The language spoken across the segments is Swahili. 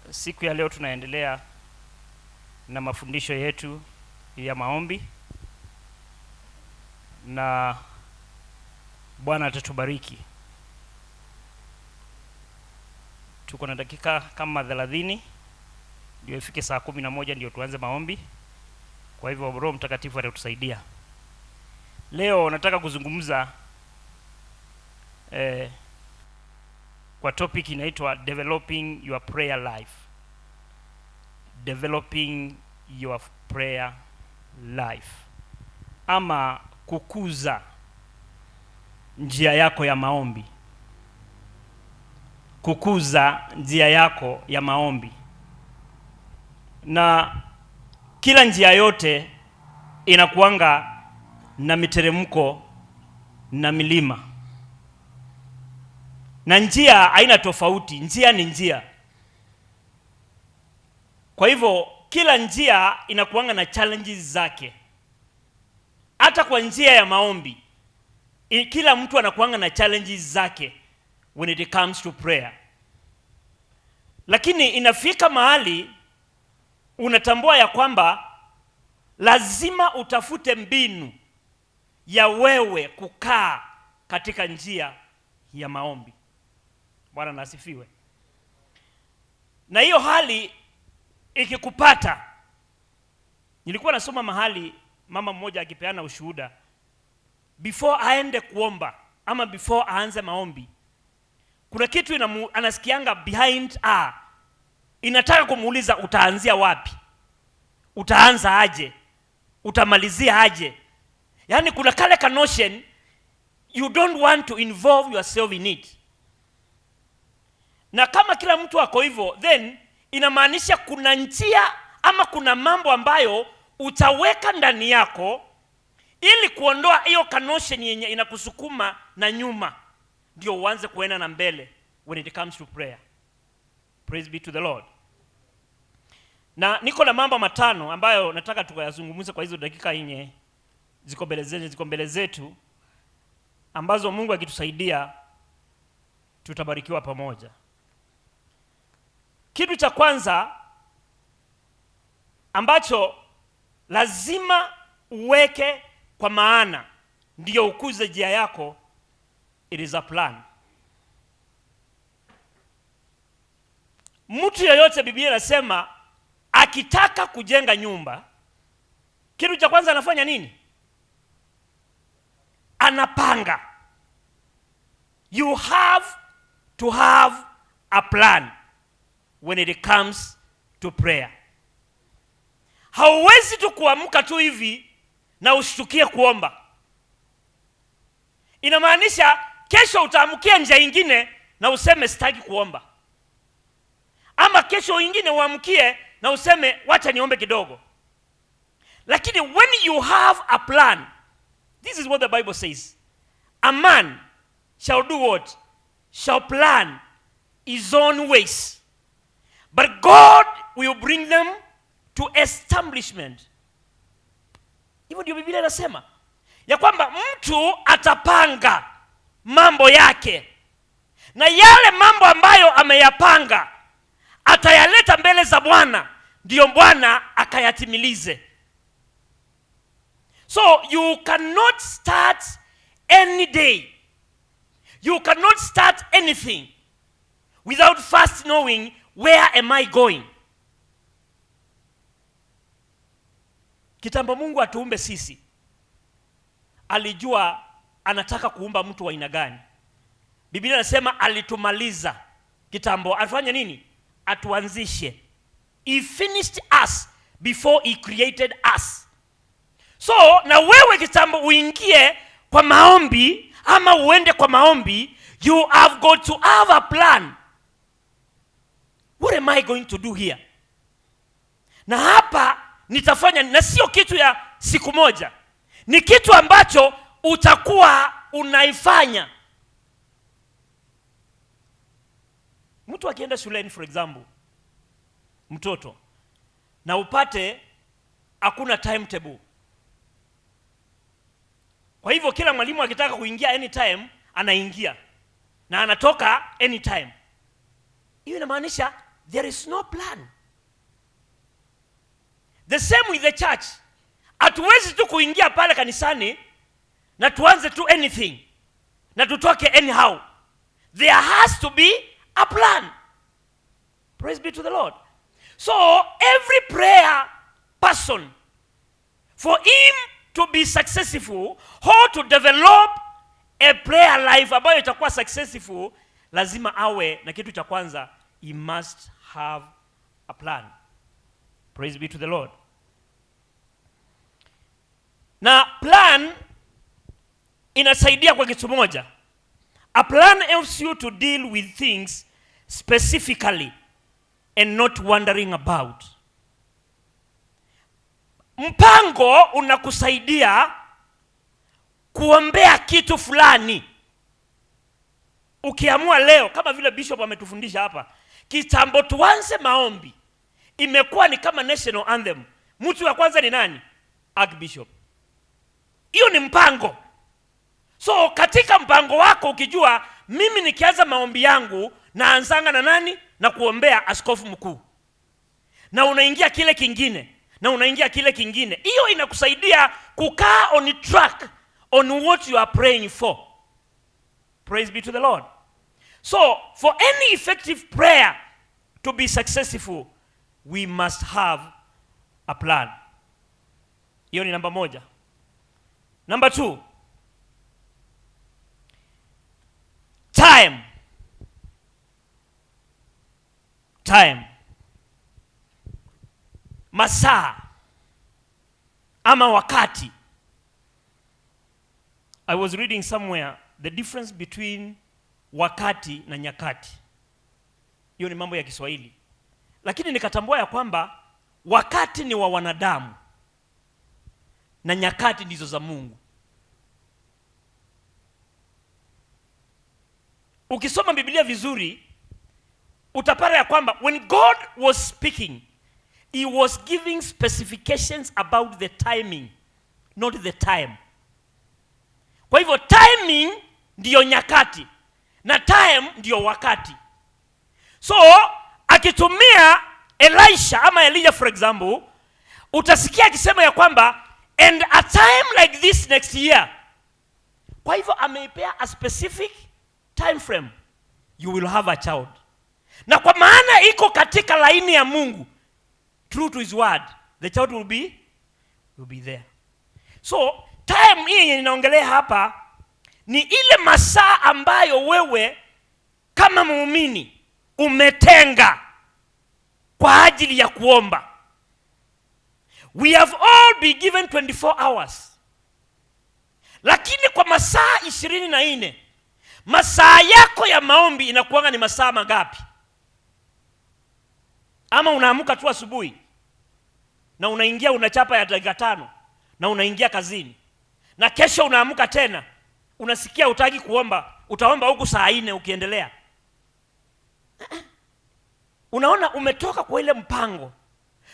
Siku ya leo tunaendelea na mafundisho yetu ya maombi, na Bwana atatubariki. Tuko na dakika kama 30 ndio ifike saa 11 ndio tuanze maombi. Kwa hivyo Roho Mtakatifu atatusaidia. Leo nataka kuzungumza kwa topic inaitwa developing your prayer life. Developing your prayer life, ama kukuza njia yako ya maombi. Kukuza njia yako ya maombi. Na kila njia yote inakuanga na miteremko na milima. Na njia haina tofauti, njia ni njia. Kwa hivyo kila njia inakuanga na challenges zake. Hata kwa njia ya maombi, kila mtu anakuanga na challenges zake when it comes to prayer. Lakini inafika mahali unatambua ya kwamba lazima utafute mbinu ya wewe kukaa katika njia ya maombi. Bwana na asifiwe. Na hiyo hali ikikupata, nilikuwa nasoma mahali mama mmoja akipeana ushuhuda, before aende kuomba ama before aanze maombi, kuna kitu anasikianga behind inataka kumuuliza utaanzia wapi, utaanza aje, utamalizia aje. Yani kuna kale notion you don't want to involve yourself in it. Na kama kila mtu ako hivyo, then inamaanisha kuna njia ama kuna mambo ambayo utaweka ndani yako ili kuondoa hiyo notion yenye inakusukuma na nyuma, ndio uanze kuenda na mbele when it comes to prayer. Praise be to the Lord. Na niko na mambo matano ambayo nataka tukayazungumze kwa hizo dakika yenye ziko mbele zetu, ambazo Mungu akitusaidia tutabarikiwa pamoja. Kitu cha kwanza ambacho lazima uweke kwa maana ndio ukuze njia yako, it is a plan. Mtu yeyote, Biblia inasema akitaka kujenga nyumba, kitu cha kwanza anafanya nini? Anapanga. You have to have a plan when it comes to prayer. Hauwezi tu kuamka tu hivi na ushtukie kuomba. Inamaanisha kesho utaamkia njia nyingine na useme sitaki kuomba. Ama kesho nyingine uamkie na useme wacha niombe kidogo. Lakini when you have a plan, this is what the Bible says. A man shall do what? Shall plan his own ways, but God will bring them to establishment. Hivyo ndio Biblia inasema ya kwamba mtu atapanga mambo yake, na yale mambo ambayo ameyapanga atayaleta mbele za Bwana, ndio Bwana akayatimilize. So you cannot start any day, you cannot start anything without first knowing where am I going. Kitambo Mungu atuumbe sisi, alijua anataka kuumba mtu wa aina gani. Biblia inasema alitumaliza kitambo. Afanye nini? Atuanzishe. He finished us before he created us. So na wewe kitambo uingie kwa maombi ama uende kwa maombi, you have got to have a plan. What am I going to do here? Na hapa nitafanya, na sio kitu ya siku moja. Ni kitu ambacho utakuwa unaifanya. Mtu akienda shuleni, for example, mtoto, na upate hakuna timetable. Kwa hivyo kila mwalimu akitaka kuingia anytime anaingia na anatoka anytime. Hiyo inamaanisha there is no plan. The same with the church. Hatuwezi tu kuingia pale kanisani na tuanze tu anything na tutoke anyhow. There has to be a plan. Praise be to the Lord. So every prayer person, for him to be successful, how to develop a prayer life ambayo itakuwa successful, lazima awe na kitu cha kwanza, he must have a plan. Praise be to the Lord. Na plan inasaidia kwa kitu moja. A plan helps you to deal with things specifically and not wandering about. Mpango unakusaidia kuombea kitu fulani. Ukiamua leo, kama vile bishop ametufundisha hapa, kitambo tuanze maombi, imekuwa ni kama national anthem. Mtu wa kwanza ni nani? Archbishop. Hiyo ni mpango. So katika mpango wako ukijua, mimi nikianza maombi yangu naanzanga na nani? Na kuombea askofu mkuu. Na unaingia kile kingine, na unaingia kile kingine. Hiyo inakusaidia kukaa on track on what you are praying for. Praise be to the Lord. So for any effective prayer to be successful, we must have a plan. Hiyo ni namba moja. Number 2, time. Masaa ama wakati. I was reading somewhere the difference between wakati na nyakati. Hiyo ni mambo ya Kiswahili. Lakini nikatambua ya kwamba wakati ni wa wanadamu na nyakati ndizo za Mungu. Ukisoma Biblia vizuri, utapata ya kwamba when God was speaking, he was giving specifications about the timing, not the time. Kwa hivyo timing ndiyo nyakati na time ndiyo wakati. So akitumia Elisha ama Elijah for example, utasikia akisema ya kwamba and a time like this next year. Kwa hivyo ameipea a specific time frame, you will have a child. Na kwa maana iko katika laini ya Mungu, true to his word, the child will be there. So time hii ninaongelea hapa ni ile masaa ambayo wewe kama muumini umetenga kwa ajili ya kuomba. We have all been given 24 hours. Lakini kwa masaa 24, masaa yako ya maombi inakuanga ni masaa mangapi? Ama unaamka tu asubuhi na unaingia unachapa ya dakika 5 na unaingia kazini, na kesho unaamka tena unasikia utaki kuomba, utaomba huku saa 4 ukiendelea. Unaona umetoka kwa ile mpango.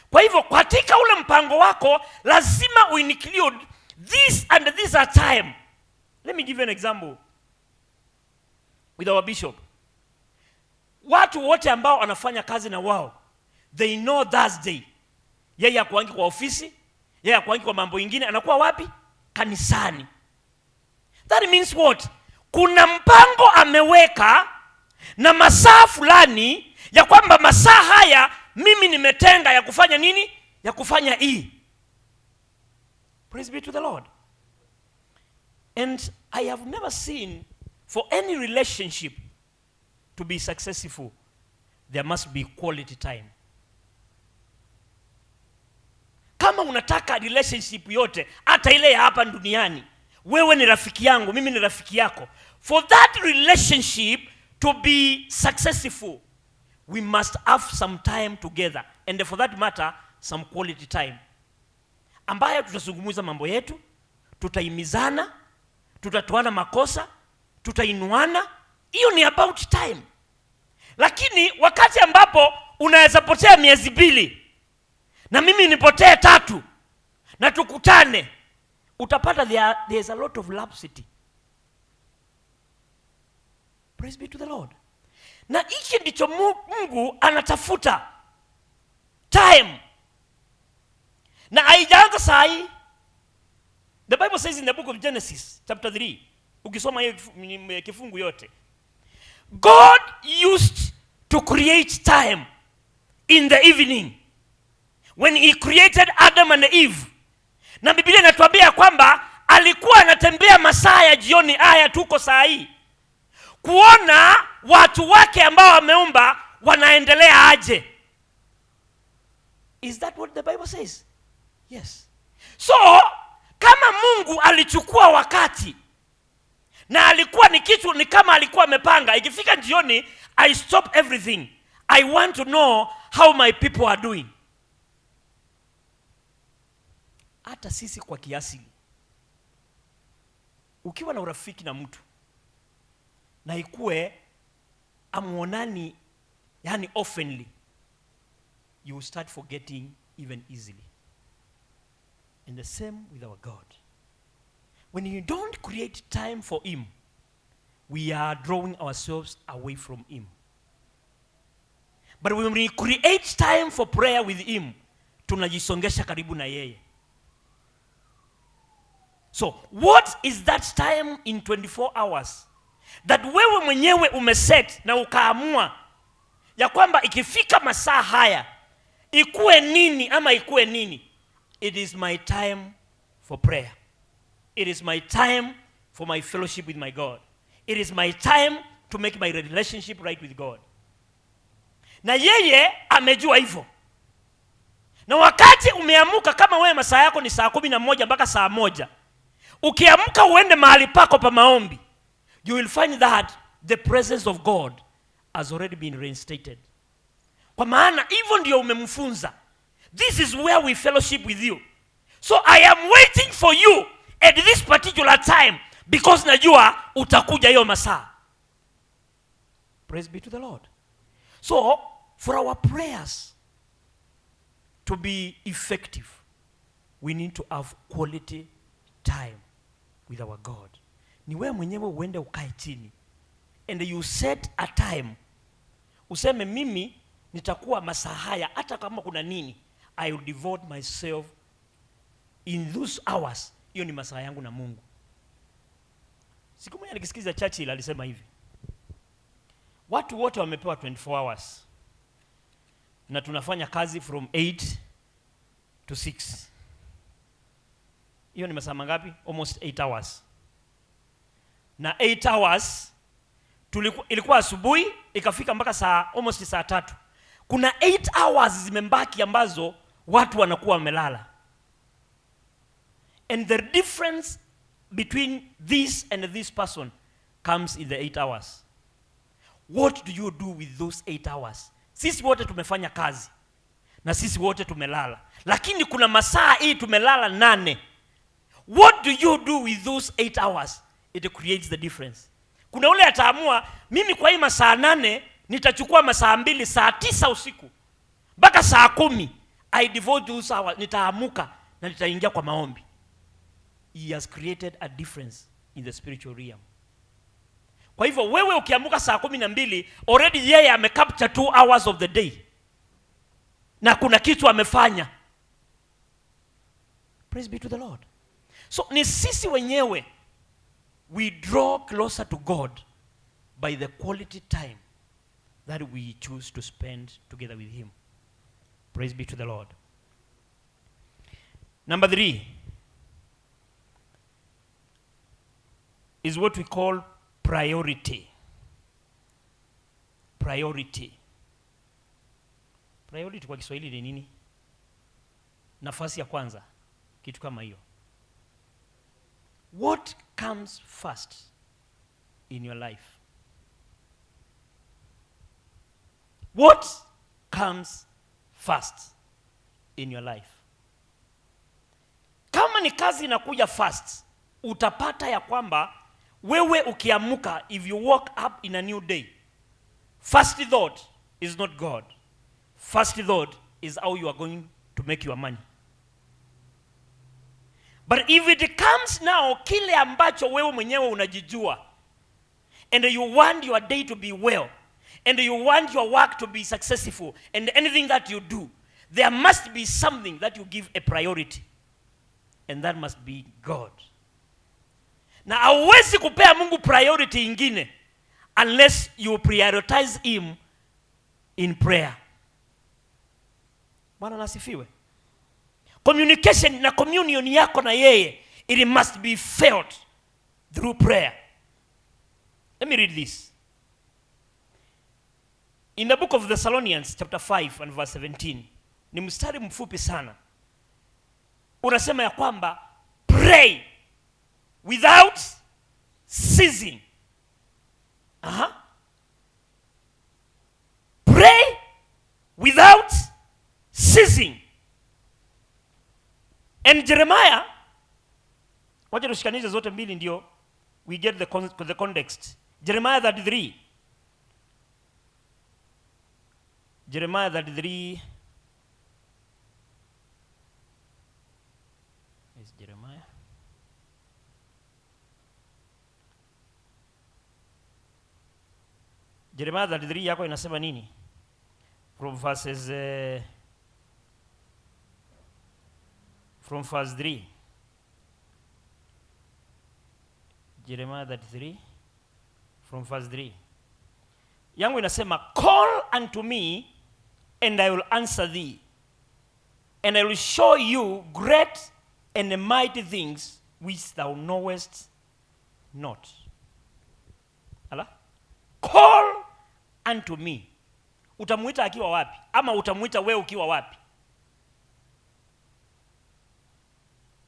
Kwa hivyo katika ule mpango wako lazima uinclude this and this are time. Let me give you an example with our bishop. Watu wote ambao anafanya kazi na wao, they know Thursday. Yeye hakuangi kwa ofisi, yeye hakuangi kwa mambo mengine, anakuwa wapi? Kanisani. That means what? Kuna mpango ameweka na masaa fulani ya kwamba masaa haya mimi nimetenga ya kufanya nini? Ya kufanya hii. Praise be to the Lord. And I have never seen for any relationship to be successful, there must be quality time. Kama unataka relationship yote, hata ile ya hapa duniani, wewe ni rafiki yangu, mimi ni rafiki yako, for that relationship to be successful, we must have some time together, and for that matter some quality time, ambayo tutazungumza mambo yetu, tutaimizana, tutatoana makosa, tutainuana. Hiyo ni about time. Lakini wakati ambapo unaweza potea miezi 2 na mimi nipotee 3 na tukutane, utapata there is a lot of lapsity. Praise be to the Lord. Na hiki ndicho Mungu anatafuta, time. Na haijaanza saa hii. The Bible says in the book of Genesis chapter 3, ukisoma hiyo kifungu yote, God used to create time in the evening when he created Adam and Eve. Na Biblia inatuambia kwamba alikuwa anatembea masaa ya jioni, haya tuko saa hii, kuona watu wake ambao wameumba wanaendelea aje. Is that what the Bible says? Yes. So kama Mungu alichukua wakati na alikuwa ni kitu, ni kama alikuwa amepanga, ikifika jioni, I stop everything, I want to know how my people are doing. Hata sisi kwa kiasili, ukiwa na urafiki na mtu na ikue amuonani, yani oftenly, you will start forgetting even easily. And the same with our God. When you don't create time for him, we are drawing ourselves away from him. But when we create time for prayer with him, tunajisongesha karibu na yeye. So, what is that time in 24 hours that wewe mwenyewe umeset na ukaamua ya kwamba ikifika masaa haya ikuwe nini ama ikuwe nini? It is my time for prayer. It is my time for my fellowship with my God. It is my time to make my relationship right with God. Na yeye amejua hivyo. Na wakati umeamuka, kama wewe masaa yako ni saa 11 mpaka saa 1, ukiamuka uende mahali pako pa maombi, you will find that the presence of God has already been reinstated. Kwa maana hivyo ndio umemfunza. This is where we fellowship with you. So I am waiting for you at this particular time because najua utakuja hiyo masaa. Praise be to the Lord. So for our prayers to be effective, we need to have quality time with our God. Ni wewe mwenyewe uende ukae chini and you set a time. Useme mimi nitakuwa masaa haya, hata kama kuna nini, I will devote myself in those hours. Hiyo ni masaa yangu na Mungu. Siku moja nikisikiza Churchill alisema hivi, watu wote wamepewa 24 hours na tunafanya kazi from 8 to 6. Hiyo ni masaa mangapi? Almost 8 hours. Na 8 hours ilikuwa asubuhi ikafika mpaka almost saa 3. Kuna 8 hours zimembaki ambazo watu wanakuwa wamelala. And the difference between this and this person comes in the 8 hours. What do you do with those 8 hours? Sisi wote tumefanya kazi na sisi wote tumelala, lakini kuna masaa hii tumelala 8. What do you do with those 8 hours? It creates the difference. Kuna ule ataamua, mimi kwa hii masaa 8 nitachukua masaa 2, saa 9 usiku mpaka saa 10, I devote those hours, nitaamuka na nitaingia kwa maombi. He has created a difference in the spiritual realm. Kwa hivyo wewe ukiamuka saa 12, already yeye amecapture 2 hours of the day. Na kuna kitu amefanya. Praise be to the Lord. So ni sisi wenyewe, we draw closer to God by the quality time that we choose to spend together with him. Praise be to the Lord. Number 3 is what we call priority. Priority. Priority kwa Kiswahili ni nini? Nafasi ya kwanza, kitu kama hiyo. What comes first in your life? What comes first in your life? Kama ni kazi inakuja first, utapata ya kwamba wewe ukiamuka, if you woke up in a new day, first thought is not God. First thought is how you are going to make your money. But if it comes now, kile ambacho wewe mwenyewe unajijua, and you want your day to be well, and you want your work to be successful, and anything that you do, there must be something that you give a priority, and that must be God. Na hauwezi kupea Mungu priority ingine unless you prioritize him in prayer. Bwana nasifiwe. Communication na communion yako na yeye, it must be felt through prayer. Let me read this. In the book of Thessalonians chapter 5 and verse 17. Ni mstari mfupi sana. Unasema ya kwamba pray without ceasing. Pray without ceasing. And Jeremiah, wacha tushikanishe zote mbili ndio we get the context. Jeremiah 33. Jeremiah 33. Is Jeremiah? Jeremiah 33 yako inasema nini? From verse 3. Jeremiah 33 from verse 3. Yangu inasema, call unto me and I will answer thee, and I will show you great and mighty things which thou knowest not. Ala? Call unto me. Utamuita akiwa wapi? Ama utamuita wewe ukiwa wapi?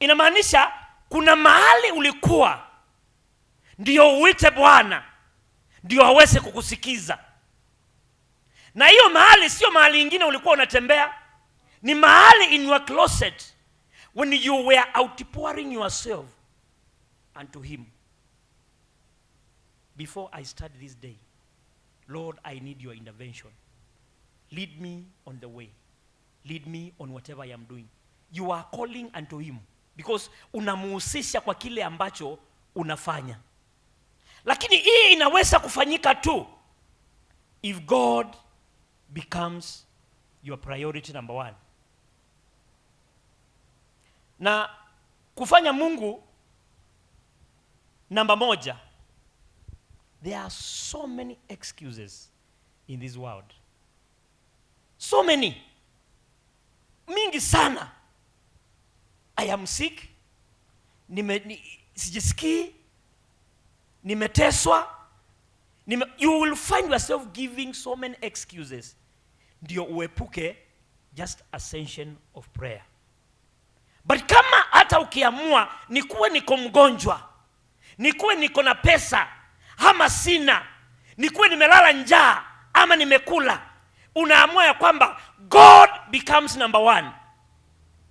Inamaanisha kuna mahali ulikuwa ndio uite Bwana ndio aweze kukusikiza. Na hiyo mahali sio mahali ingine ulikuwa unatembea, ni mahali in your closet when you were outpouring yourself unto him. Before I start this day, Lord, I need your intervention. Lead me on the way. Lead me on whatever I am doing. You are calling unto him because unamuhusisha kwa kile ambacho unafanya. Lakini hii inaweza kufanyika tu if God becomes your priority number 1. Na kufanya Mungu namba 1, there are so many excuses in this world. So many. Mingi sana. I am sick. Sijisikii. Nimeteswa. You will find yourself giving so many excuses. Ndio uepuke just ascension of prayer. But kama hata ukiamua nikuwe niko mgonjwa, nikuwe niko na pesa ama sina, nikuwe nimelala njaa ama nimekula, unaamua ya kwamba God becomes number 1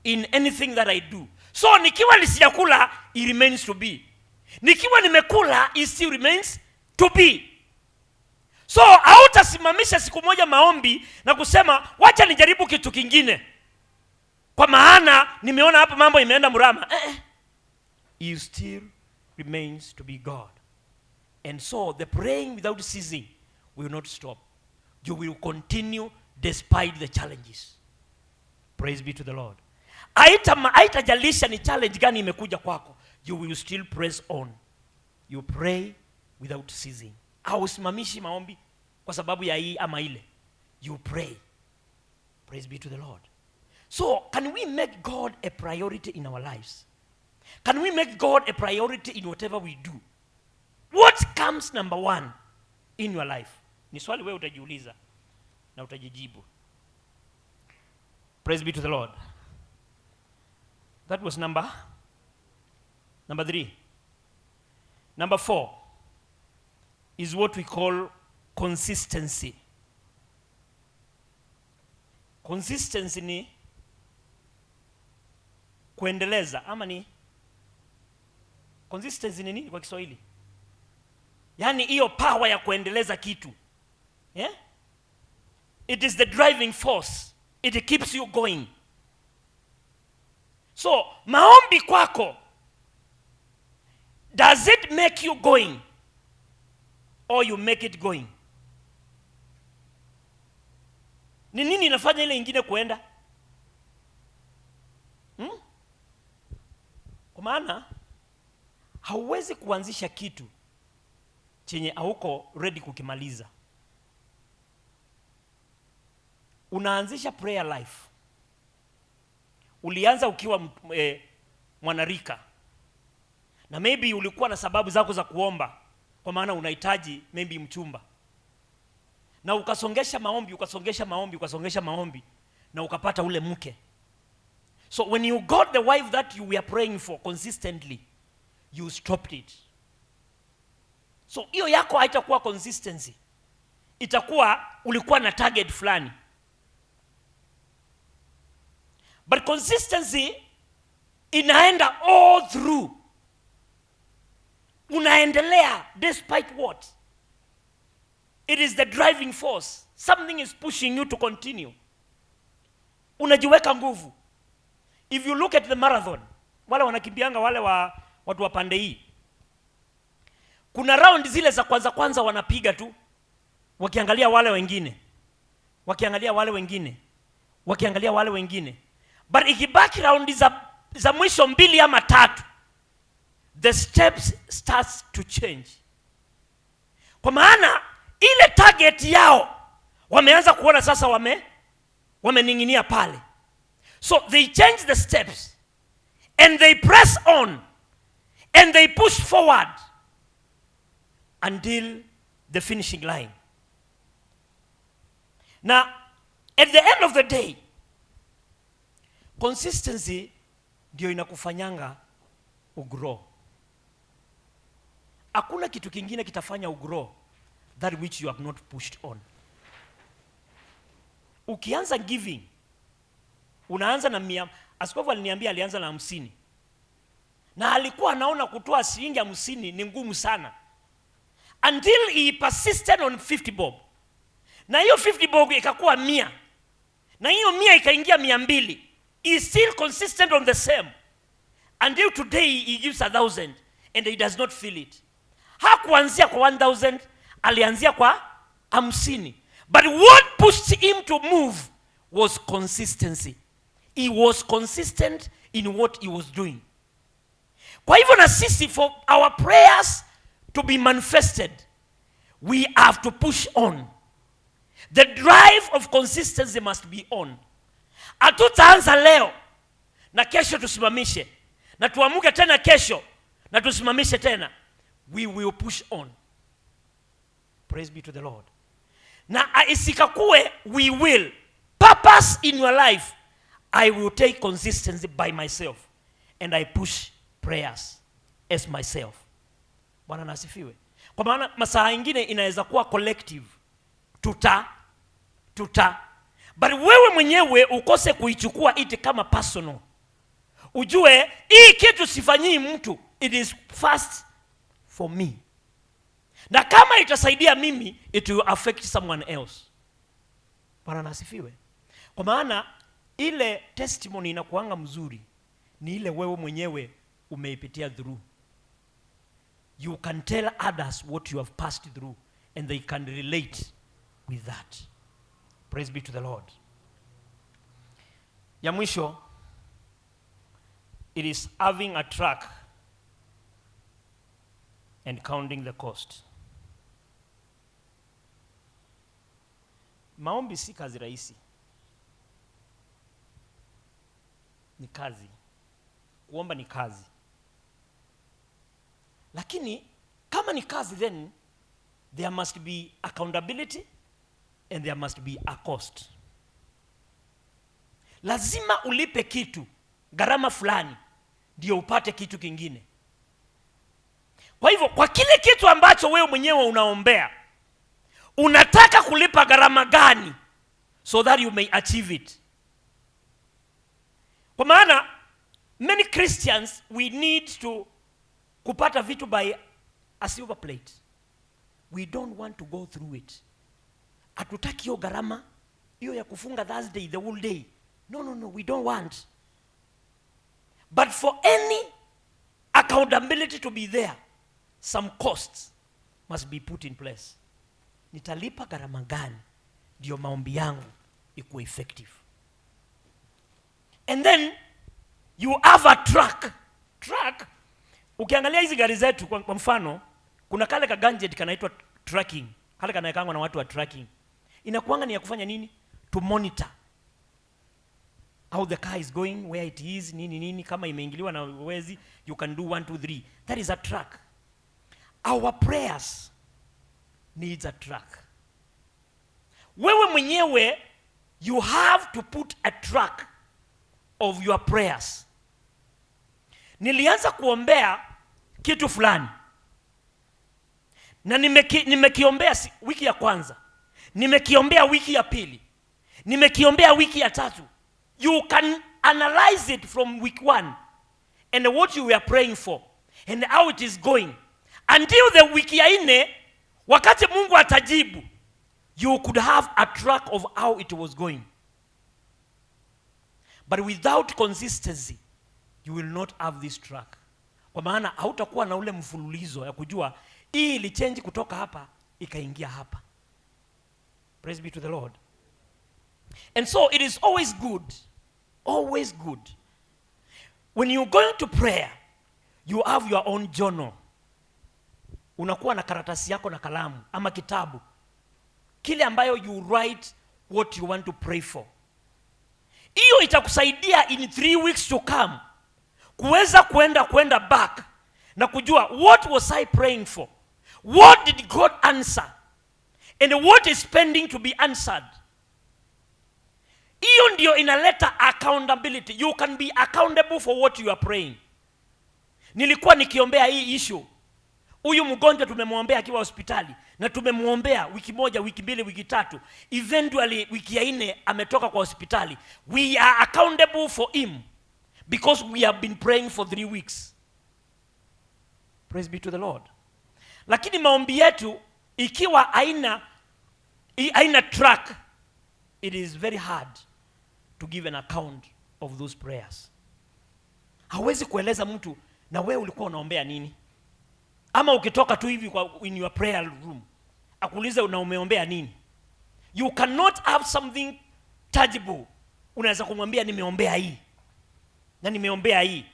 in anything that I do. So nikiwa nisijakula, it remains to be. Nikiwa nimekula, it still remains to be. So hautasimamisha siku moja maombi na kusema wacha nijaribu kitu kingine, kwa maana nimeona hapa mambo imeenda mrama. It still remains to be God. And so the praying without ceasing will not stop. You will continue despite the challenges. Praise be to the Lord. Haitajalisha ni challenge gani imekuja kwako, you will still press on. You pray without ceasing. Hausimamishi maombi kwa sababu ya hii ama ile. You pray. Praise be to the Lord. So, can we make God a priority in our lives? Can we make God a priority in whatever we do? What comes number 1 in your life? Ni swali wewe utajiuliza na utajijibu. Praise be to the Lord. That was number 3. Number 4 is what we call consistency. Consistency ni kuendeleza ama ni consistency ni nini kwa Kiswahili? Yaani hiyo power ya kuendeleza kitu. Yeah? It is the driving force. It keeps you going. So, maombi kwako, does it make you going or you make it going? Ni nini inafanya ile ingine kuenda? Kwa maana hauwezi kuanzisha kitu chenye hauko ready kukimaliza. Unaanzisha prayer life, ulianza ukiwa mwanarika, na maybe ulikuwa na sababu zako za kuomba, kwa maana unahitaji maybe mchumba, na ukasongesha maombi na ukapata ule mke. So when you got the wife that you were praying for consistently, you stopped it. So hiyo yako haitakuwa consistency, itakuwa ulikuwa na target fulani. But consistency inaenda all through, unaendelea despite what? It is the driving force. Something is pushing you to continue. Unajiweka nguvu. If you look at the marathon, wale wanakimbianga wale watu wa pande hii, kuna round zile za kwanza wanapiga tu, wakiangalia wale wengine. But ikibaki round za mwisho 2 ama 3, the steps starts to change. Kwa maana ile target yao wameanza kuona sasa, wameninginia pale. So they change the steps and they press on and they push forward until the finishing line. Now, at the end of the day, consistency ndio inakufanyanga ugrow. Hakuna kitu kingine kitafanya ugrow that which you have not pushed on. Ukianza giving, unaanza na 100. Askofu aliniambia alianza na 50, na alikuwa anaona kutoa shilingi 50 ni ngumu sana, until he persisted on 50 bob, na hiyo 50 bob ikakuwa 100, na hiyo 100 ikaingia 200. He is still consistent on the same until today he gives 1,000 and he does not feel it. Hakuanzia kwa 1,000, alianzia kwa 50. But what pushed him to move was consistency. He was consistent in what he was doing. Kwa hivyo na sisi, for our prayers to be manifested, we have to push on. The drive of consistency must be on. Hatutaanza leo na kesho tusimamishe, na tuamuke tena kesho na tusimamishe tena. We will push on. Praise be to the Lord. Na isikakue we will. Purpose in your life, I will take consistency by myself and I push prayers as myself. Bwana nasifiwe. Kwa maana masaa ingine inaweza kuwa collective. But wewe mwenyewe ukose kuichukua iti kama personal. Ujue hii kitu sifanyii mtu, it is first for me. Na kama itasaidia mimi, it will affect someone else. Bwana nasifiwe. Kwa maana ile testimony inakuanga mzuri ni ile wewe mwenyewe umeipitia through. You can tell others what you have passed through and they can relate with that. Praise be to the Lord. Ya mwisho, it is having a track and counting the cost. Maombi si kazi rahisi. Ni kazi. Kuomba ni kazi. Lakini kama ni kazi, then there must be accountability and there must be a cost. Lazima ulipe kitu, gharama fulani, ndio upate kitu kingine. Kwa hivyo kwa kile kitu ambacho wewe mwenyewe unaombea, unataka kulipa gharama gani so that you may achieve it? Kwa maana many Christians, we need to kupata vitu by a silver plate. We don't want to go through it. Hatutaki hiyo gharama hiyo ya kufunga Thursday the whole day. No, we don't want. But for any accountability to be there, some costs must be put in place. Nitalipa gharama gani ndio maombi yangu ikuwe effective. And then you have a track. Ukiangalia hizi gari zetu kwa mfano, kuna kale ka gadget kanaitwa tracking. Kale kanaekangwa na watu wa tracking. Inakuanga ni ya kufanya nini? To monitor how the car is going, where it is, nini, kama imeingiliwa na wezi, you can do 1 2 3. That is a track. Our prayers needs a track. Wewe mwenyewe, you have to put a track of your prayers. Nilianza kuombea kitu fulani, na nimekiombea wiki ya kwanza, nimekiombea wiki ya pili, nimekiombea wiki ya tatu. You can analyze it from week 1 and what you were praying for and how it is going until the wiki ya 4. Wakati Mungu atajibu, you could have a track of how it was going. But without consistency, you will not have this track. Kwa maana hautakuwa na ule mfululizo ya kujua hii ilichange kutoka hapa ikaingia hapa. Praise be to the Lord. And so it is always good when you go into prayer, you have your own journal. Unakuwa na karatasi yako na kalamu ama kitabu, kile ambayo you write what you want to pray for. Hiyo itakusaidia in 3 weeks to come kuweza kwenda back na kujua what was I praying for, what did God answer, and what is pending to be answered. Hiyo ndio inaleta accountability. You can be accountable for what you are praying. Nilikuwa nikiombea hii issue, huyu mgonjwa tumemwombea akiwa hospitali, na tumemwombea wiki 1, wiki 2, wiki 3, eventually wiki ya 4 ametoka kwa hospitali. We are accountable for him because we have been praying for 3 weeks. Praise be to the Lord. Lakini maombi yetu ikiwa haina track, it is very hard to give an account of those prayers. Hawezi kueleza mtu na wewe ulikuwa unaombea nini. Ama ukitoka tu hivi in your prayer room, akuulize umeombea nini. You cannot have something tangible. Unaweza kumwambia nimeombea hii na nimeombea hii.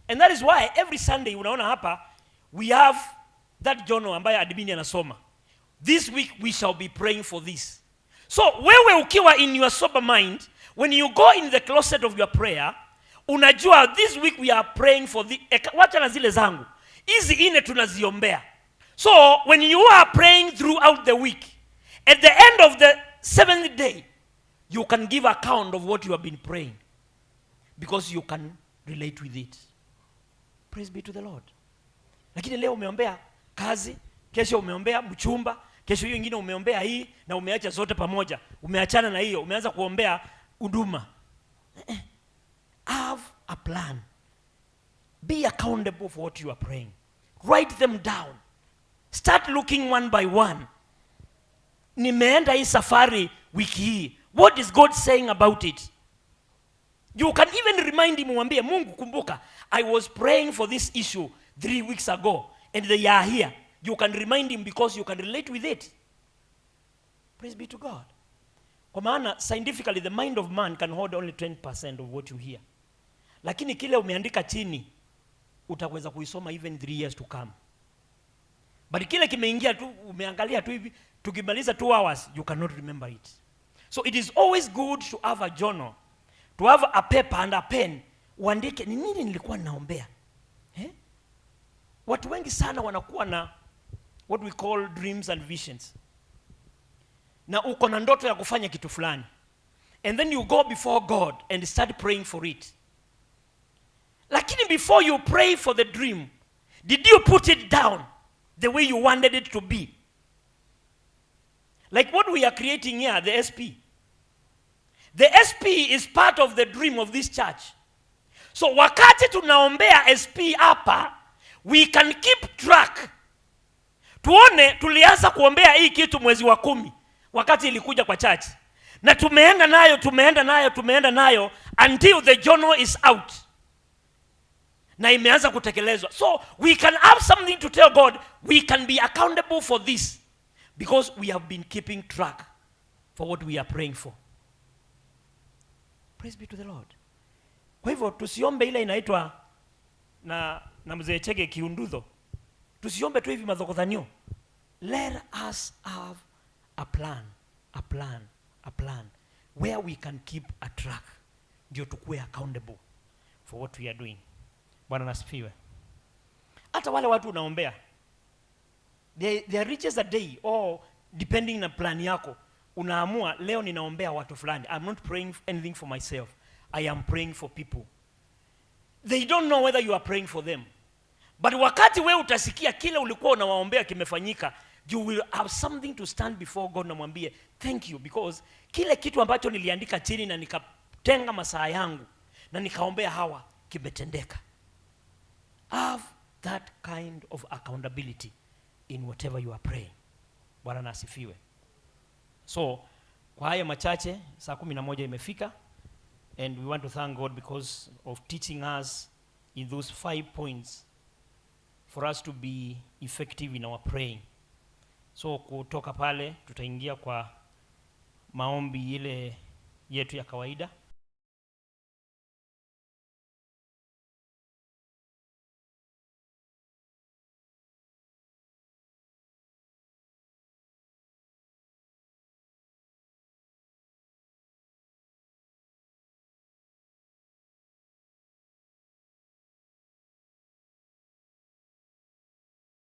And that is why every Sunday unaona hapa we have that journal ambayo admin anasoma. This week we shall be praying for this. So wewe ukiwa in your sober mind, when you go in the closet of your prayer, unajua this week we are praying for the, wacha na zile zangu, hizi 4 tunaziombea. So when you are praying throughout the week, at the end of the 7th day, you can give account of what you have been praying because you can relate with it. Praise be to the Lord. Lakini leo umeombea kazi, kesho umeombea mchumba, kesho hiyo nyingine umeombea hii, na umeacha zote pamoja. Umeachana na hiyo, umeanza kuombea huduma. Have a plan. Be accountable for what you are praying. Write them down. Start looking one by one. Nimeenda hii safari wiki hii. What is God saying about it? You can even remind him, mwambie Mungu, kumbuka, I was praying for this issue 3 weeks ago and they are here. You can remind him because you can relate with it. Praise be to God. Kwa maana scientifically the mind of man can hold only 20% of what you hear. Lakini kile umeandika chini utaweza kuisoma even 3 years to come. But kile kimeingia tu, umeangalia tu hivi, tukimaliza 2 hours, you cannot remember it. So it is always good to have a journal, to have a paper and a pen. Uandike ni nini nilikuwa naombea. Watu wengi sana wanakuwa na what we call dreams and visions. Na uko na ndoto ya kufanya kitu fulani. And then you go before God and start praying for it. Lakini before you pray for the dream, did you put it down the way you wanted it to be? Like what we are creating here, the SP. The SP is part of the dream of this church. So wakati tunaombea SP hapa, we can keep track. Tuone tulianza kuombea hii kitu mwezi wa 10 wakati ilikuja kwa church. Na tumeenda nayo until the journal is out. Na imeanza kutekelezwa. So we can have something to tell God, we can be accountable for this because we have been keeping track for what we are praying for. Praise be to the Lord. Kwa hivyo tusiombe ile inaitwa na mzee Chege kiundudho. Tusiombe tu hivi madhokodhanio. Let us have a plan where we can keep a track, ndio tukue accountable for what we are doing. Bwana nasifiwe. Hata wale watu unaombea, there reaches a day, or depending na plan yako, unaamua leo ninaombea watu fulani. I'm not praying anything for myself. I am praying for people. They don't know whether you are praying for them. But wakati wewe utasikia kile ulikuwa unawaombea kimefanyika, you will have something to stand before God na mwambie thank you, because kile kitu ambacho niliandika chini na nikatenga masaa yangu na nikaombea hawa kimetendeka. Have that kind of accountability in whatever you are praying. Bwana na asifiwe. So kwa haya machache, saa 11 imefika, and we want to thank God because of teaching us in those 5 points for us to be effective in our praying. So kutoka pale tutaingia kwa maombi ile yetu ya kawaida.